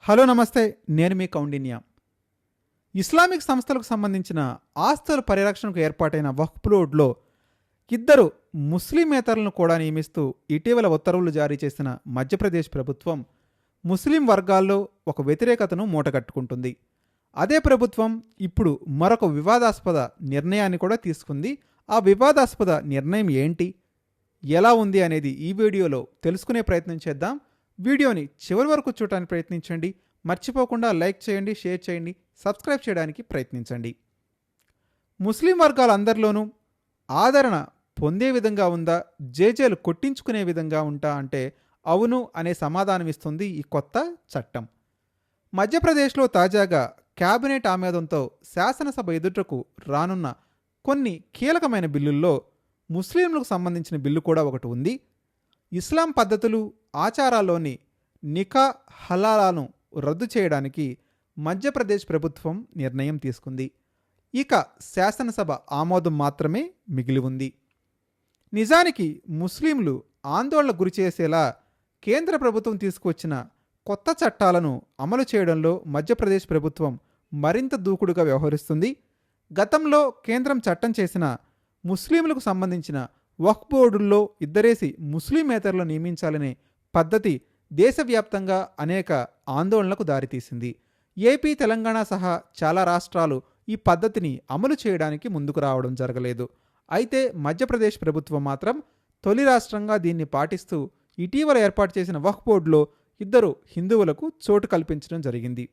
Hello నమస్తే, నేను మీ Kaundinya. Islamic సంస్థలకు సంబంధించిన ఆస్తుల పరిరక్షణకు ఏర్పాటైన వక్ఫ్ బోర్డులో ఇద్దరు ముస్లిమేతరులను కూడా నియమిస్తూ ఇటీవల ఉత్తర్వులు జారీ చేసిన మధ్యప్రదేశ్ ప్రభుత్వం ముస్లిం వర్గాల్లో ఒక వ్యతిరేకతను మూటగట్టుకుంటుంది. అదే ప్రభుత్వం ఇప్పుడు మరొక వివాదాస్పద నిర్ణయాన్ని కూడా తీసుకుంది. ఆ వివాదాస్పద నిర్ణయం ఏంటి, ఎలా ఉంది అనేది ఈ వీడియోలో తెలుసుకునే ప్రయత్నం చేద్దాం. వీడియోని చివరి వరకు చూడటానికి ప్రయత్నించండి. మర్చిపోకుండా లైక్ చేయండి, షేర్ చేయండి, సబ్స్క్రైబ్ చేయడానికి ప్రయత్నించండి. ముస్లిం వర్గాలందరిలోనూ ఆదరణ పొందే విధంగా ఉందా, జేజేలు కొట్టించుకునే విధంగా ఉంటా అంటే అవును అనే సమాధానం ఇస్తుంది ఈ కొత్త చట్టం. మధ్యప్రదేశ్లో తాజాగా కేబినెట్ ఆమోదంతో శాసనసభ ఎదుటకు రానున్న కొన్ని కీలకమైన బిల్లుల్లో ముస్లింలకు సంబంధించిన బిల్లు కూడా ఒకటి ఉంది. ఇస్లాం పద్ధతులు, ఆచారాల్లోని నికా హలాలాను రద్దు చేయడానికి మధ్యప్రదేశ్ ప్రభుత్వం నిర్ణయం తీసుకుంది. ఇక శాసనసభ ఆమోదం మాత్రమే మిగిలి ఉంది. నిజానికి ముస్లింలు ఆందోళన గురిచేసేలా కేంద్ర ప్రభుత్వం తీసుకువచ్చిన కొత్త చట్టాలను అమలు చేయడంలో మధ్యప్రదేశ్ ప్రభుత్వం మరింత దూకుడుగా వ్యవహరిస్తుంది. గతంలో కేంద్రం చట్టం చేసిన ముస్లింలకు సంబంధించిన వక్ఫ్ బోర్డుల్లో ఇద్దరేసి ముస్లిమేతరులను నియమించాలనే పద్ధతి దేశవ్యాప్తంగా అనేక ఆందోళనలకు దారితీసింది. ఏపీ, తెలంగాణ సహా చాలా రాష్ట్రాలు ఈ పద్ధతిని అమలు చేయడానికి ముందుకు రావడం జరగలేదు. అయితే మధ్యప్రదేశ్ ప్రభుత్వం మాత్రం తొలి రాష్ట్రంగా దీన్ని పాటిస్తూ ఇటీవల ఏర్పాటు చేసిన వక్ఫ్ బోర్డులో ఇద్దరు హిందువులకు చోటు కల్పించడం జరిగింది.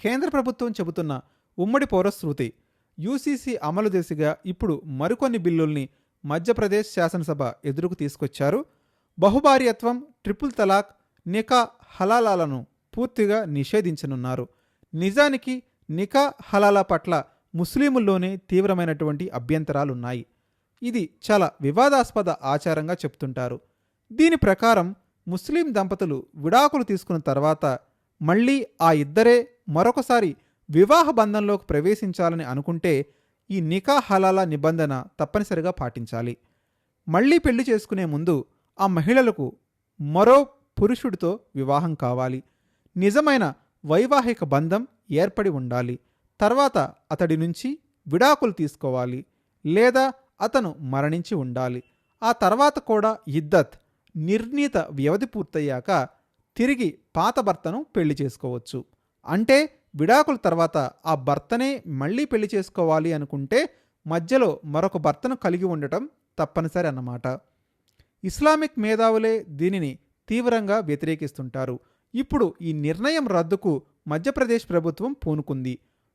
కేంద్ర ప్రభుత్వం చెబుతున్న ఉమ్మడి పౌరస్మృతి యూసీసీ అమలు దిశగా ఇప్పుడు మరికొన్ని బిల్లుల్ని మధ్యప్రదేశ్ శాసనసభ ఎదురుకు తీసుకొచ్చారు. బహుభార్యత్వం, ట్రిపుల్ తలాక్, నికా హలాలాలను పూర్తిగా నిషేధించనున్నారు. నిజానికి నికా హలాలా పట్ల ముస్లింల్లోనే తీవ్రమైనటువంటి అభ్యంతరాలున్నాయి. ఇది చాలా వివాదాస్పద ఆచారంగా చెప్తుంటారు. దీని ప్రకారం ముస్లిం దంపతులు విడాకులు తీసుకున్న తర్వాత మళ్ళీ ఆ ఇద్దరే మరొకసారి వివాహ బంధంలోకి ప్రవేశించాలని అనుకుంటే ఈ నికా హలాలా నిబంధన తప్పనిసరిగా పాటించాలి. మళ్ళీ పెళ్లి చేసుకునే ముందు ఆ మహిళలకు మరో పురుషుడితో వివాహం కావాలి. నిజమైన వైవాహిక బంధం ఏర్పడి ఉండాలి. తర్వాత అతడి నుంచి విడాకులు తీసుకోవాలి, లేదా అతను మరణించి ఉండాలి. ఆ తర్వాత కూడా ఇద్దత్ నిర్ణీత వ్యవధి పూర్తయ్యాక తిరిగి పాత భర్తను పెళ్లి చేసుకోవచ్చు. అంటే విడాకుల తర్వాత ఆ భర్తనే మళ్ళీ పెళ్లి చేసుకోవాలి అనుకుంటే మధ్యలో మరొక భర్తను కలిగి ఉండటం తప్పనిసరి అన్నమాట. ఇస్లామిక్ మేధావులే దీనిని తీవ్రంగా వ్యతిరేకిస్తుంటారు. ఇప్పుడు ఈ నిర్ణయం రద్దుకు మధ్యప్రదేశ్ ప్రభుత్వం పూనుకుంది.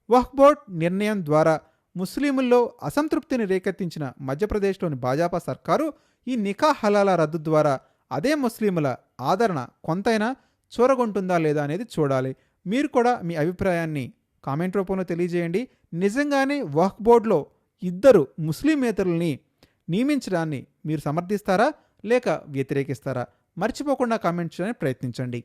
వక్ఫ్ బోర్డ్ నిర్ణయం ద్వారా ముస్లింల్లో అసంతృప్తిని రేకెత్తించిన మధ్యప్రదేశ్లోని భాజపా సర్కారు ఈ నికా హలాలా రద్దు ద్వారా అదే ముస్లింల ఆదరణ కొంతైనా చూరగొంటుందా లేదా అనేది చూడాలి. మీరు కూడా మీ అభిప్రాయాన్ని కామెంట్ రూపంలో తెలియజేయండి. నిజంగానే వక్ఫ్ బోర్డులో ఇద్దరు ముస్లిమేతరుల్ని నియమించడాన్ని మీరు సమర్థిస్తారా లేక వ్యతిరేకిస్తారా? మర్చిపోకుండా కామెంట్ చేయడానికి ప్రయత్నించండి.